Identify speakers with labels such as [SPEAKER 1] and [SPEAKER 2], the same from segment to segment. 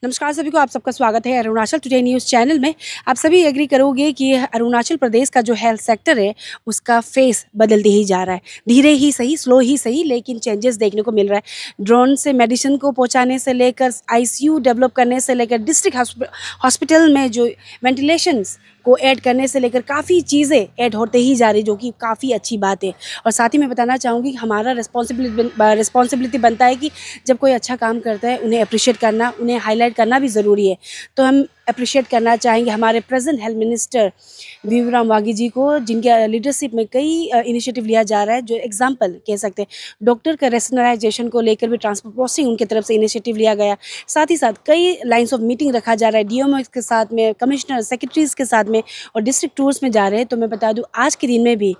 [SPEAKER 1] नमस्कार सभी को, आप सबका स्वागत है अरुणाचल टुडे न्यूज़ चैनल में। आप सभी एग्री करोगे कि अरुणाचल प्रदेश का जो हेल्थ सेक्टर है उसका फेस बदलते ही जा रहा है। धीरे ही सही, स्लो ही सही, लेकिन चेंजेस देखने को मिल रहा है। ड्रोन से मेडिसिन को पहुंचाने से लेकर आईसीयू डेवलप करने से लेकर डिस्ट्रिक्ट हॉस्पिटल में जो वेंटिलेशंस को ऐड करने से लेकर काफ़ी चीज़ें ऐड होते ही जा रही, जो कि काफ़ी अच्छी बात है। और साथ ही मैं बताना चाहूँगी कि हमारा रिस्पॉन्सिबिलिटी बनता है कि जब कोई अच्छा काम करता है उन्हें अप्रिशिएट करना, उन्हें हाईलाइट करना भी ज़रूरी है। तो हम अप्रिशिएट करना चाहेंगे हमारे प्रेजेंट हेल्थ मिनिस्टर वीवराम वागी जी को, जिनके लीडरशिप में कई इनिशिएटिव लिया जा रहा है। जो एग्जांपल कह सकते हैं, डॉक्टर का रेशनलाइजेशन को लेकर भी ट्रांसपोर्ट प्रोसेसिंग उनकी तरफ से इनिशिएटिव लिया गया। साथ ही साथ कई लाइन्स ऑफ मीटिंग रखा जा रहा है डीएमओ के साथ में, कमिश्नर सेक्रेटरीज के साथ में, और डिस्ट्रिक्ट टूर्स में जा रहे हैं। तो मैं बता दूं, आज के दिन में भी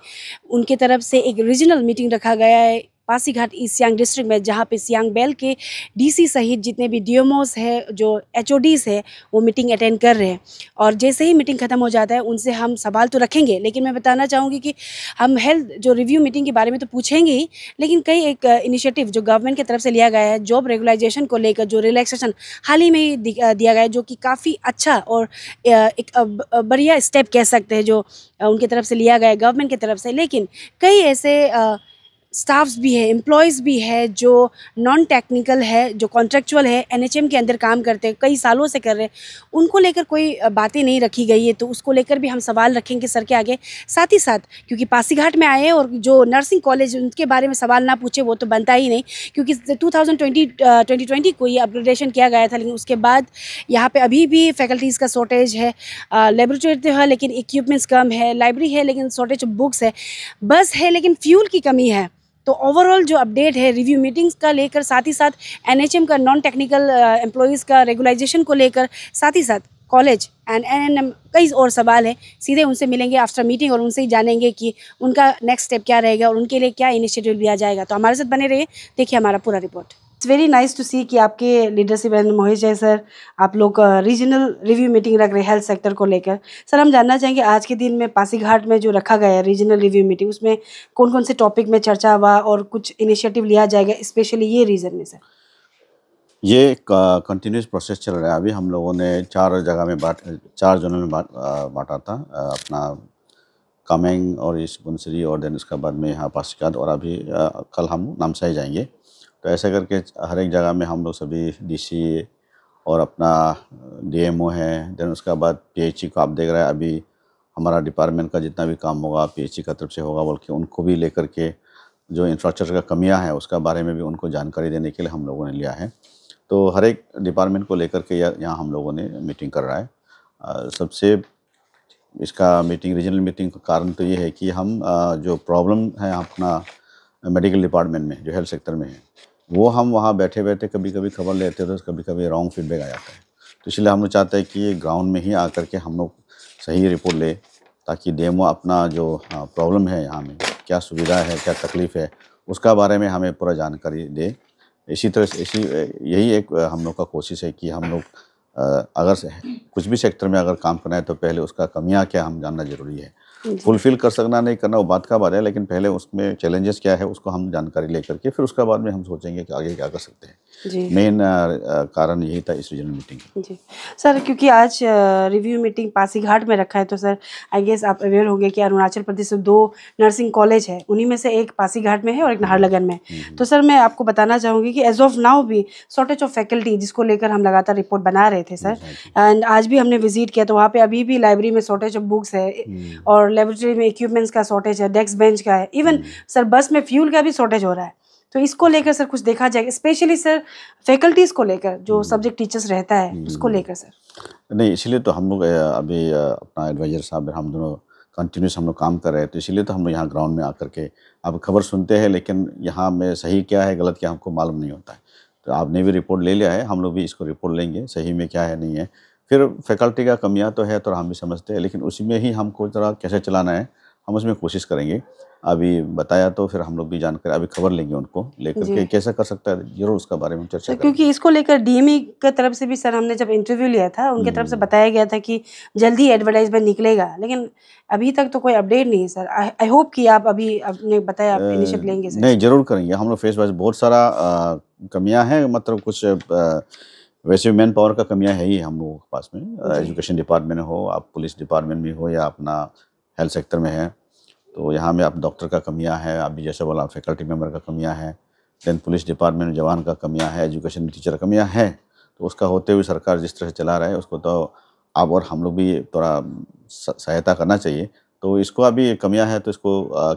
[SPEAKER 1] उनके तरफ से एक रीजनल मीटिंग रखा गया है पासीघाट ईस्ट सियांग डिस्ट्रिक्ट में, जहाँ पे सियांग बेल के डीसी सहित जितने भी डीएमओस है, जो एचओडीज है, वो मीटिंग अटेंड कर रहे हैं। और जैसे ही मीटिंग खत्म हो जाता है उनसे हम सवाल तो रखेंगे, लेकिन मैं बताना चाहूँगी कि हम हेल्थ जो रिव्यू मीटिंग के बारे में तो पूछेंगे ही, लेकिन कई एक इनिशिएटिव जो गवर्नमेंट की तरफ से लिया गया है जॉब रेगुलाइजेशन को लेकर, जो रिलैक्सेशन हाल ही में ही दिया गया है, जो कि काफ़ी अच्छा और एक बढ़िया स्टेप कह सकते हैं जो उनकी तरफ से लिया गया है गवर्नमेंट की तरफ से। लेकिन कई ऐसे स्टाफ्स भी है, एम्प्लॉयज़ भी है जो नॉन टेक्निकल है, जो कॉन्ट्रेक्चुअल है, एनएचएम के अंदर काम करते हैं, कई सालों से कर रहे हैं, उनको लेकर कोई बातें नहीं रखी गई है। तो उसको लेकर भी हम सवाल रखेंगे सर के आगे। साथ ही साथ क्योंकि पासीघाट में आए और जो नर्सिंग कॉलेज उनके बारे में सवाल ना पूछे वो तो बनता ही नहीं, क्योंकि 2020 को ये अपग्रेडेशन किया गया था, लेकिन उसके बाद यहाँ पे अभी भी फैकल्टीज़ का शॉर्टेज है। लेबोरेटरी तो है लेकिन इक्विपमेंट्स कम है, लाइब्रेरी है लेकिन शॉर्टेज ऑफ बुक्स है, बस है लेकिन फ्यूल की कमी है। तो ओवरऑल जो अपडेट है रिव्यू मीटिंग्स का लेकर, साथ ही साथ एनएचएम का नॉन टेक्निकल एम्प्लॉयज़ का रेगुलाइजेशन को लेकर, साथ ही साथ कॉलेज एंड एनएनएम, कई और सवाल हैं। सीधे उनसे मिलेंगे आफ्टर मीटिंग और उनसे ही जानेंगे कि उनका नेक्स्ट स्टेप क्या रहेगा और उनके लिए क्या इनिशिएटिव लिया जाएगा। तो हमारे साथ बने रहिए, देखिए हमारा पूरा report. It's very nice to see कि आपके लीडरशिप एंड मोहित जय सर, आप लोग रीजनल रिव्यू मीटिंग रख रहे हैं हेल्थ सेक्टर को लेकर। सर, हम जानना चाहेंगे आज के दिन में पासीघाट में जो रखा गया है रीजनल रिव्यू मीटिंग, उसमें कौन कौन से टॉपिक में चर्चा हुआ और कुछ इनिशिएटिव लिया जाएगा स्पेशली ये रीजन में सर?
[SPEAKER 2] ये कंटिन्यूस प्रोसेस चल रहा है। अभी हम लोगों ने 4 जगह में 4 जोनल में बांटा था, अपना कामेंग और ईस्ट सुबनसिरी, और देन उसके बाद में यहाँ पासीघाट, और अभी कल हम नामसाई जाएंगे। तो ऐसे करके हर एक जगह में हम लोग सभी डीसी और अपना डीएमओ है, देन उसके बाद पीएचई को आप देख रहे हैं। अभी हमारा डिपार्टमेंट का जितना भी काम होगा पीएचई का तरफ से होगा, बल्कि उनको भी लेकर के जो इंफ्रास्ट्रक्चर का कमियां है उसका बारे में भी उनको जानकारी देने के लिए हम लोगों ने लिया है। तो हर एक डिपार्टमेंट को लेकर के यहाँ हम लोगों ने मीटिंग कर रहा है। सबसे इसका मीटिंग, रीजनल मीटिंग का कारण तो ये है कि हम जो प्रॉब्लम है अपना मेडिकल डिपार्टमेंट में, जो हेल्थ सेक्टर में है, वो हम वहाँ बैठे बैठे कभी कभी खबर लेते हैं तो कभी कभी रॉन्ग फीडबैक आ जाता है। तो इसलिए हम लोग चाहते हैं कि ग्राउंड में ही आकर के हम लोग सही रिपोर्ट ले, ताकि डेमो अपना जो प्रॉब्लम है यहाँ में, क्या सुविधा है, क्या तकलीफ़ है, उसका बारे में हमें पूरा जानकारी दे। इसी तरह से यही एक हम लोग का कोशिश है कि हम लोग अगर कुछ भी सेक्टर में अगर काम करना है तो पहले उसका कमियां क्या हम जानना ज़रूरी है। फुलफिल कर सकना नहीं करना वो बात का बात है, लेकिन पहले उसमें चैलेंजेस क्या है उसको हम जानकारी लेकर के फिर उसके बाद में हम सोचेंगे कि आगे क्या कर सकते हैं। मेन कारण यही था इस रीजनल मीटिंग।
[SPEAKER 1] जी सर, क्योंकि आज रिव्यू मीटिंग पासीघाट में रखा है, तो सर आई गेस आप अवेयर होंगे कि अरुणाचल प्रदेश में 2 नर्सिंग कॉलेज है, उन्हीं में से एक पासीघाट में है और एक नाहरलगन में। तो सर मैं आपको बताना चाहूँगी कि एज ऑफ नाउ भी शॉर्टेज ऑफ फैकल्टी, जिसको लेकर हम लगातार रिपोर्ट बना रहे थे सर, एंड आज भी हमने विजिट किया तो वहाँ पे अभी भी लाइब्रेरी में शॉर्टेज ऑफ बुक्स है, और लेबोरेटरी में इक्विपमेंट्स का शॉर्टेज है, डेस्क बेंच का है, इवन सर बस में फ्यूल का भी शॉर्टेज हो रहा है। तो इसको लेकर सर कुछ देखा जाएगा, स्पेशली सर फैकल्टीज़ को लेकर, जो सब्जेक्ट टीचर्स रहता है उसको लेकर सर।
[SPEAKER 2] नहीं, इसीलिए तो हम लोग अभी अपना एडवाइज़र साहब हम दोनों कंटिन्यूस हम लोग काम कर रहे हैं। तो इसीलिए तो हम लोग यहाँ ग्राउंड में आकर के अब खबर सुनते हैं, लेकिन यहाँ में सही क्या है गलत क्या हमको मालूम नहीं होता है। तो आपने भी रिपोर्ट ले लिया है, हम लोग भी इसको रिपोर्ट लेंगे सही में क्या है नहीं है। फिर फैकल्टी का कमियाँ तो है तो हम भी समझते हैं, लेकिन उसी में ही हमको जरा कैसे चलाना है हम उसमें कोशिश करेंगे। अभी बताया तो फिर हम लोग भी जानकर अभी खबर लेंगे उनको लेकर के कैसे कर सकता है, जरूर उसका बारे में चर्चा करेंगे।
[SPEAKER 1] क्योंकि इसको लेकर डीएमई की तरफ से भी सर हमने जब इंटरव्यू लिया था उनकी तरफ से बताया गया था कि जल्दी एडवर्टाइजमेंट निकलेगा, लेकिन अभी तक तो कोई अपडेट नहीं है सर। आई होप कि आप अभी आपने बताया आप इनिशिएटिव लेंगे सर।
[SPEAKER 2] नहीं, जरूर करेंगे हम लोग। फेस वाइज बहुत सारा कमियां हैं, मतलब कुछ वैसे मैन पावर का कमियां है ही हम लोगों के पास में।
[SPEAKER 1] जी
[SPEAKER 2] एजुकेशन डिपार्टमेंट हो, आप पुलिस डिपार्टमेंट में हो, या अपना हेल्थ सेक्टर में है, तो यहाँ में आप डॉक्टर का कमियां है, अभी जैसे बोला फैकल्टी मेंबर का कमियां है, देन पुलिस डिपार्टमेंट में जवान का कमियां है, एजुकेशन टीचर का कमियां है। तो उसका होते हुए सरकार जिस तरह से चला रहा है उसको तो आप और हम लोग भी थोड़ा सहायता करना चाहिए। तो इसको अभी कमियां है तो इसको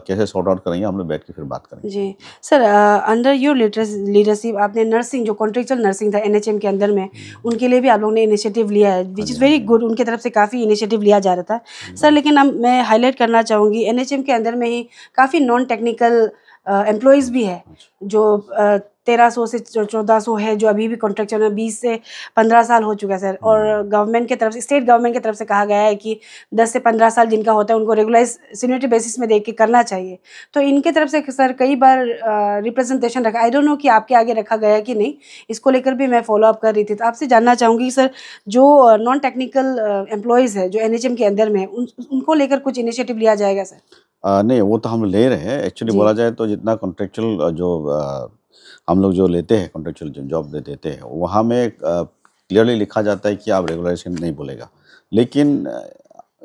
[SPEAKER 2] कैसे सॉर्ट आउट करेंगे, हम लोग बैठ के फिर बात करेंगे।
[SPEAKER 1] जी सर, अंडर योर लीडरशिप आपने नर्सिंग जो कॉन्ट्रेक्चुअल नर्सिंग था एनएचएम के अंदर में, उनके लिए भी आप लोगों ने इनिशिएटिव लिया है,
[SPEAKER 2] हाँ
[SPEAKER 1] विच
[SPEAKER 2] जी,
[SPEAKER 1] इज़
[SPEAKER 2] हाँ
[SPEAKER 1] वेरी
[SPEAKER 2] जी।
[SPEAKER 1] गुड। उनके तरफ से काफ़ी इनिशिएटिव लिया जा रहा था सर, लेकिन अब मैं हाईलाइट करना चाहूँगी एनएचएम के अंदर में ही काफ़ी नॉन टेक्निकल एम्प्लॉयज़ भी है, जो 1300 से 1400 है, जो अभी भी कॉन्ट्रेक्चुअल में 20 से 15 साल हो चुका है सर। और गवर्नमेंट की तरफ से, स्टेट गवर्नमेंट की तरफ से कहा गया है कि 10 से 15 साल जिनका होता है उनको रेगुलराइज सीनियरिटी बेसिस में देख के करना चाहिए। तो इनके तरफ से सर कई बार रिप्रेजेंटेशन रखा, आई डोंट नो कि आपके आगे रखा गया है कि नहीं, इसको लेकर भी मैं फॉलो अप कर रही थी। तो आपसे जानना चाहूँगी सर, जो नॉन टेक्निकल एम्प्लॉयज़ है जो एनएचएम के अंदर में उनको लेकर कुछ इनिशिएटिव लिया जाएगा सर?
[SPEAKER 2] नहीं, वो तो हम ले रहे हैं। एक्चुअली
[SPEAKER 1] जी
[SPEAKER 2] बोला जाए तो जितना कॉन्ट्रेक्चुअल जो हम लोग जो लेते हैं, कॉन्ट्रेक्चुअल जो जॉब दे देते हैं, वहाँ में क्लियरली लिखा जाता है कि आप रेगुलराइजेशन नहीं बोलेगा। लेकिन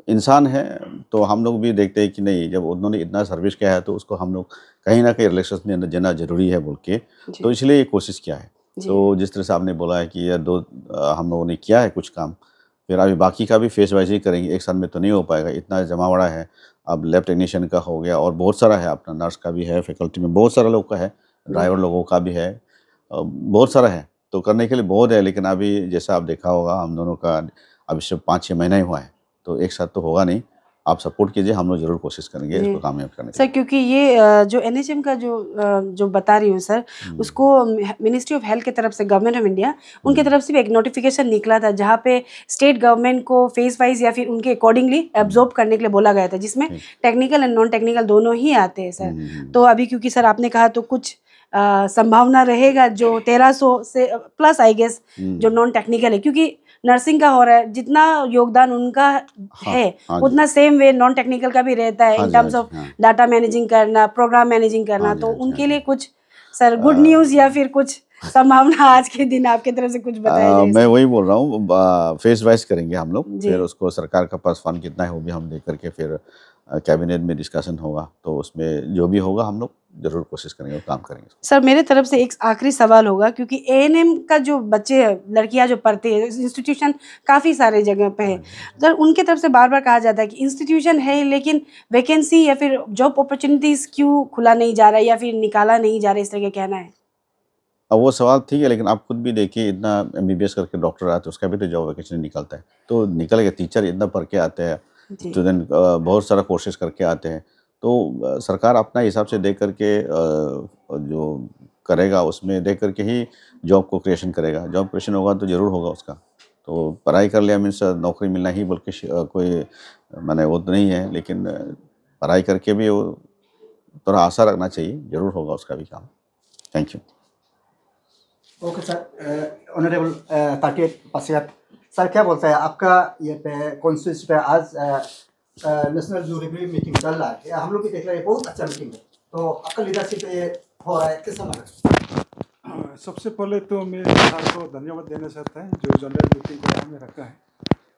[SPEAKER 2] इंसान है तो हम लोग भी देखते हैं कि नहीं, जब उन्होंने इतना सर्विस किया है तो उसको हम लोग कहीं न कहीं रिलैक्सेशन देना ज़रूरी है बोल के,
[SPEAKER 1] जी
[SPEAKER 2] तो इसलिए ये कोशिश किया है।
[SPEAKER 1] जी
[SPEAKER 2] तो जिस तरह से आपने बोला है कि ये 2 हम लोगों ने किया है कुछ काम, फिर अभी बाकी का भी फेज़ वाइज़ ही करेंगे, एक साल में तो नहीं हो पाएगा, इतना जमावड़ा है। अब लैब टेक्नीशियन का हो गया और बहुत सारा है, अपना नर्स का भी है, फैकल्टी में बहुत सारा लोग का है,
[SPEAKER 1] जी
[SPEAKER 2] ड्राइवर लोगों का भी है, बहुत सारा है, तो करने के लिए बहुत है। लेकिन अभी जैसा आप देखा होगा हम दोनों का अभी सिर्फ 5-6 महीना ही हुआ है, तो एक साथ तो होगा नहीं। आप सपोर्ट कीजिए, हम लोग ज़रूर कोशिश करेंगे
[SPEAKER 1] जी
[SPEAKER 2] इसको कामयाब करने के
[SPEAKER 1] सर,
[SPEAKER 2] लिए।
[SPEAKER 1] क्योंकि ये जो एनएचएम का जो बता रही हूँ सर,
[SPEAKER 2] हुँ,
[SPEAKER 1] उसको मिनिस्ट्री ऑफ हेल्थ की तरफ से, गवर्नमेंट ऑफ इंडिया, उनकी
[SPEAKER 2] हुँ,
[SPEAKER 1] तरफ से भी एक नोटिफिकेशन निकला था जहाँ पे स्टेट गवर्नमेंट को फेज वाइज या फिर उनके अकॉर्डिंगली
[SPEAKER 2] हुँ,
[SPEAKER 1] एब्जॉर्ब करने के लिए बोला गया था, जिसमें
[SPEAKER 2] ठीक।
[SPEAKER 1] टेक्निकल एंड नॉन टेक्निकल दोनों ही आते हैं सर।
[SPEAKER 2] हुँ, हुँ,
[SPEAKER 1] तो अभी क्योंकि सर आपने कहा तो कुछ संभावना रहेगा जो 1300 से प्लस आई गेस जो
[SPEAKER 2] हुँ।
[SPEAKER 1] नॉन टेक्निकल है, क्योंकि नर्सिंग का हो रहा है, जितना योगदान उनका
[SPEAKER 2] हाँ,
[SPEAKER 1] है
[SPEAKER 2] हाँ जी।
[SPEAKER 1] उतना सेम वे नॉन टेक्निकल का भी रहता है
[SPEAKER 2] हाँ
[SPEAKER 1] इन
[SPEAKER 2] जी, हाँ
[SPEAKER 1] टर्म्स
[SPEAKER 2] जी,
[SPEAKER 1] ऑफ
[SPEAKER 2] हाँ।
[SPEAKER 1] डाटा मैनेजिंग करना, प्रोग्राम मैनेजिंग
[SPEAKER 2] हाँ
[SPEAKER 1] करना।
[SPEAKER 2] जी,
[SPEAKER 1] तो
[SPEAKER 2] हाँ जी, हाँ
[SPEAKER 1] उनके
[SPEAKER 2] जी।
[SPEAKER 1] लिए कुछ सर गुड
[SPEAKER 2] अ
[SPEAKER 1] न्यूज़ या फिर कुछ संभावना आज के दिन आपकी तरफ से कुछ बताया जाए
[SPEAKER 2] मैं
[SPEAKER 1] सर?
[SPEAKER 2] वही बोल रहा हूँ, फेज़ वाइज़ करेंगे हम लोग,
[SPEAKER 1] जी
[SPEAKER 2] फिर उसको सरकार के पास फंड कितना है वो भी हम देख कर के फिर कैबिनेट में डिस्कशन होगा, तो उसमें जो भी होगा हम लोग ज़रूर कोशिश करेंगे और काम करेंगे।
[SPEAKER 1] सर, मेरे तरफ से एक आखिरी सवाल होगा, क्योंकि एएनएम का जो बच्चे हैं, लड़कियां जो पढ़ती है, इंस्टीट्यूशन काफ़ी सारे जगह पे है।
[SPEAKER 2] हाँ जी, हाँ जी।
[SPEAKER 1] सर उनके तरफ से बार बार कहा जाता है कि इंस्टीट्यूशन है लेकिन वैकेंसी या फिर जॉब अपॉर्चुनिटीज़ क्यों खुला नहीं जा रहा है या फिर निकाला नहीं जा रहा है, इस तरह का कहना है।
[SPEAKER 2] अब वो सवाल ठीक है, लेकिन आप खुद भी देखिए, इतना एमबीबीएस करके डॉक्टर आते हैं, उसका भी तो जॉब वैकेंसी निकलता है। तो निकल गया, टीचर इतना पढ़ के आते हैं,
[SPEAKER 1] जी
[SPEAKER 2] स्टूडेंट बहुत सारा कोर्सेज़ करके आते हैं। तो सरकार अपना हिसाब से देख कर के जो करेगा उसमें देख कर के ही जॉब को क्रिएशन करेगा। जॉब क्रिएशन होगा तो ज़रूर होगा उसका। तो पढ़ाई कर लिया मीन्स नौकरी मिलना ही बोल के कोई माने वो तो नहीं है, लेकिन पढ़ाई करके भी वो थोड़ा आशा रखना चाहिए, ज़रूर होगा उसका भी काम। Thank you.
[SPEAKER 3] Okay sir, honourable 38 पासियत सर, क्या बोलते हैं आपका ये पे कॉन्स्टिट्यूंसी पे आज नेशनल जो रिव्यू मीटिंग चल रहा है, हम लोग भी देख रहे हैं, बहुत अच्छा मीटिंग है, तो आपका लीडरशिप ये हो रहा है, कैसा लगा?
[SPEAKER 4] सबसे पहले तो मैं सर को धन्यवाद देना चाहता है जो जनरल मीटिंग को यहाँ में रखा है।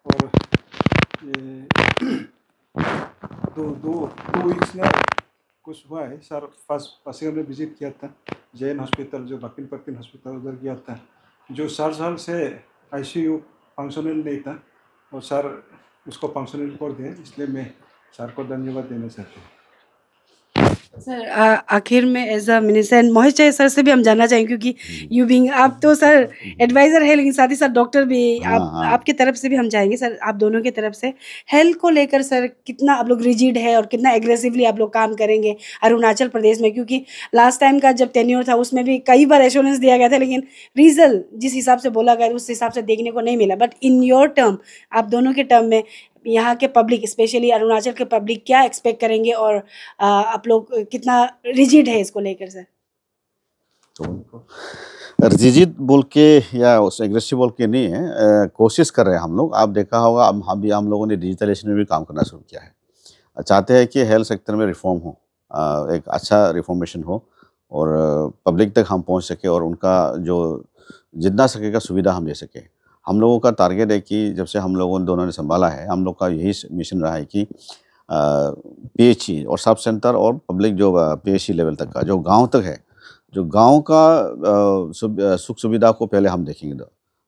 [SPEAKER 4] और ये दो वीक्स में कुछ हुआ है सर। फर्स्ट पासीघाट में विजिट किया था, जैन हॉस्पिटल जो बाकिन पर्टिन हॉस्पिटल उधर गया था, जो 4 साल से आईसीयू फंक्शनल नहीं था और सर उसको फंक्शनल कर दिया, इसलिए मैं सर को धन्यवाद देना चाहता हूँ।
[SPEAKER 1] सर, आखिर में एज अ मिनिस्टर मोहित चाय सर से भी हम जानना चाहेंगे, क्योंकि यू बिंग आप तो सर एडवाइज़र है लेकिन साथ ही साथ डॉक्टर भी,
[SPEAKER 2] हाँ,
[SPEAKER 1] आप
[SPEAKER 2] हाँ।
[SPEAKER 1] आपकी तरफ से भी हम चाहेंगे सर, आप दोनों की तरफ से हेल्थ को लेकर सर कितना आप लोग रिजिड है और कितना एग्रेसिवली आप लोग काम करेंगे अरुणाचल प्रदेश में, क्योंकि लास्ट टाइम का जब टेन्योर था उसमें भी कई बार एश्योरेंस दिया गया था लेकिन रिजल्ट जिस हिसाब से बोला गया उस हिसाब से देखने को नहीं मिला। बट इन योर टर्म, आप दोनों के टर्म में यहाँ के पब्लिक, स्पेशली अरुणाचल के पब्लिक क्या एक्सपेक्ट करेंगे और आप लोग कितना रिजिड है इसको लेकर सर?
[SPEAKER 2] तो रिजिड बोल के या उस एग्रेसिव बोल के नहीं है, कोशिश कर रहे हैं हम लोग। आप देखा होगा, हम लोगों ने डिजिटलाइजेशन में भी काम करना शुरू किया है। चाहते हैं कि हेल्थ सेक्टर में रिफॉर्म हो, एक अच्छा रिफॉर्मेशन हो और पब्लिक तक हम पहुंच सके और उनका जो जितना सकेगा सुविधा हम दे सकें। हम लोगों का टारगेट है कि जब से हम लोगों दोनों ने संभाला है, हम लोग का यही मिशन रहा है कि पीएचई और सब सेंटर और पब्लिक जो पीएचई लेवल तक का जो गांव तक है, जो गांव का सुख सुविधा को पहले हम देखेंगे।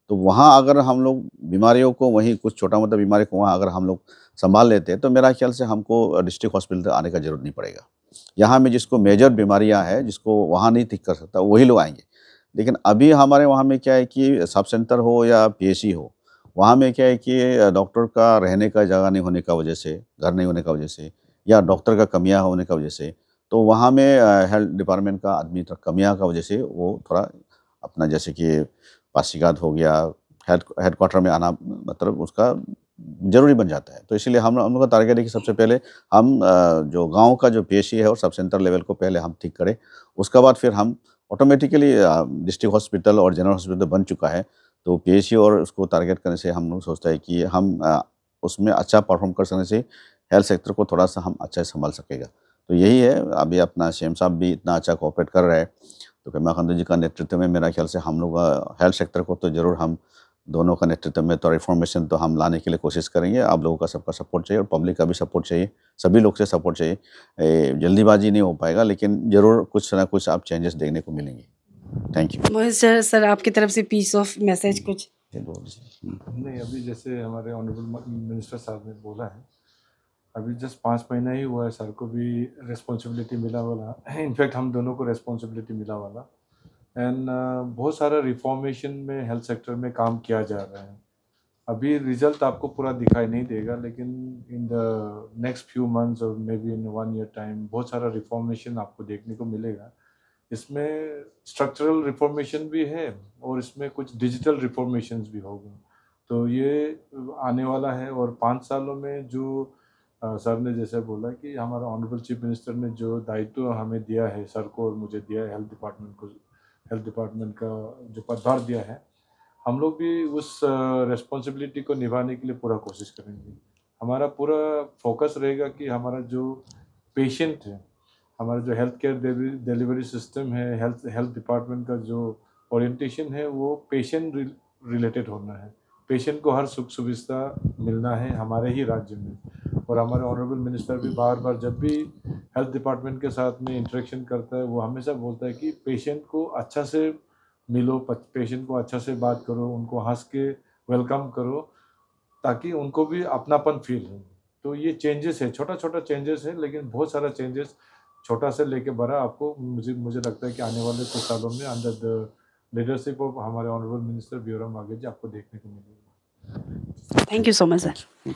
[SPEAKER 2] तो वहाँ अगर हम लोग बीमारियों को, वहीं कुछ छोटा मोटा बीमारी को वहाँ अगर हम लोग संभाल लेते हैं तो मेरा ख्याल से हमको डिस्ट्रिक्ट हॉस्पिटल तक आने का ज़रूरत नहीं पड़ेगा। यहाँ में जिसको मेजर बीमारियाँ हैं, जिसको वहाँ नहीं ठीक कर सकता, वही लोग आएंगे। लेकिन अभी हमारे वहाँ में क्या है कि सब सेंटर हो या पीएचई हो, वहाँ में क्या है कि डॉक्टर का रहने का जगह नहीं होने का वजह से, घर नहीं होने का वजह से, या डॉक्टर का कमियाँ होने का वजह से, तो वहाँ में हेल्थ डिपार्टमेंट का आदमी कमियाँ का वजह से वो थोड़ा अपना, जैसे कि पासीघाट हो गया, हेडक्वार्टर में आना मतलब उसका ज़रूरी बन जाता है। तो इसीलिए हम लोग का टारगेट है कि सबसे पहले हम जो गाँव का जो पीएचई है और सब सेंटर लेवल को पहले हम ठीक करें। उसके बाद फिर हम ऑटोमेटिकली डिस्ट्रिक्ट हॉस्पिटल और जनरल हॉस्पिटल बन चुका है, तो पीएचई और उसको टारगेट करने से हम लोग सोचते हैं कि हम उसमें अच्छा परफॉर्म कर सकने से हेल्थ सेक्टर को थोड़ा सा हम अच्छा से संभाल सकेगा। तो यही है, अभी अपना सीएम साहब भी इतना अच्छा कोऑपरेट कर रहे हैं, तो पेमा खांडू जी का नेतृत्व में मेरा ख्याल से हम लोग हेल्थ सेक्टर को तो ज़रूर हम दोनों का नेतृत्व में तो रिफॉर्मेशन तो हम लाने के लिए कोशिश करेंगे। आप लोगों का सबका सपोर्ट चाहिए और पब्लिक का भी सपोर्ट चाहिए, सभी लोग से सपोर्ट चाहिए। जल्दीबाजी नहीं हो पाएगा, लेकिन ज़रूर कुछ ना कुछ आप चेंजेस देखने को मिलेंगे। Thank you.
[SPEAKER 1] मोहित सर आपकी तरफ से पीस ऑफ मैसेज कुछ?
[SPEAKER 4] नहीं, अभी जैसे हमारे ऑनरेबल मिनिस्टर साहब ने बोला है, अभी जस्ट 5 महीना ही हुआ है, सर को भी रिस्पॉन्सिबिलिटी मिला वाला, इनफैक्ट हम दोनों को रिस्पॉन्सिबिलिटी मिला वाला, एंड बहुत सारा रिफॉर्मेशन में हेल्थ सेक्टर में काम किया जा रहा है। अभी रिजल्ट आपको पूरा दिखाई नहीं देगा, लेकिन in the next few months और maybe in 1 year time बहुत सारा रिफॉर्मेशन आपको देखने को मिलेगा। इसमें स्ट्रक्चरल रिफॉर्मेशन भी है और इसमें कुछ डिजिटल रिफॉर्मेशंस भी होंगे। तो ये आने वाला है, और 5 सालों में जो सर ने जैसे बोला कि हमारा ऑनरेबल चीफ मिनिस्टर ने जो दायित्व हमें दिया है, सर को और मुझे दिया है, हेल्थ डिपार्टमेंट का जो पदभार दिया है, हम लोग भी उस रिस्पॉन्सिबिलिटी को निभाने के लिए पूरा कोशिश करेंगे। हमारा पूरा फोकस रहेगा कि हमारा जो पेशेंट है, हमारा जो हेल्थ केयर डिलीवरी सिस्टम है, हेल्थ डिपार्टमेंट का जो ओरिएंटेशन है, वो पेशेंट रिलेटेड होना है। पेशेंट को हर सुख सुविधा मिलना है हमारे ही राज्य में। और हमारे ऑनरेबल मिनिस्टर भी बार बार जब भी हेल्थ डिपार्टमेंट के साथ में इंटरेक्शन करता है, वो हमेशा बोलता है कि पेशेंट को अच्छा से मिलो, पेशेंट को अच्छा से बात करो, उनको हंस के वेलकम करो, ताकि उनको भी अपनापन फील हो। तो ये चेंजेस है, छोटा छोटा चेंजेस है, लेकिन बहुत सारा चेंजेस, छोटा से लेके बड़ा, आपको मुझे लगता है कि आने वाले कुछ सालों में अंडर द लीडरशिप ऑफ हमारे ऑनरेबल मिनिस्टर बी आर मांगे जी आपको देखने को मिलेगा।
[SPEAKER 1] Thank you so much sir.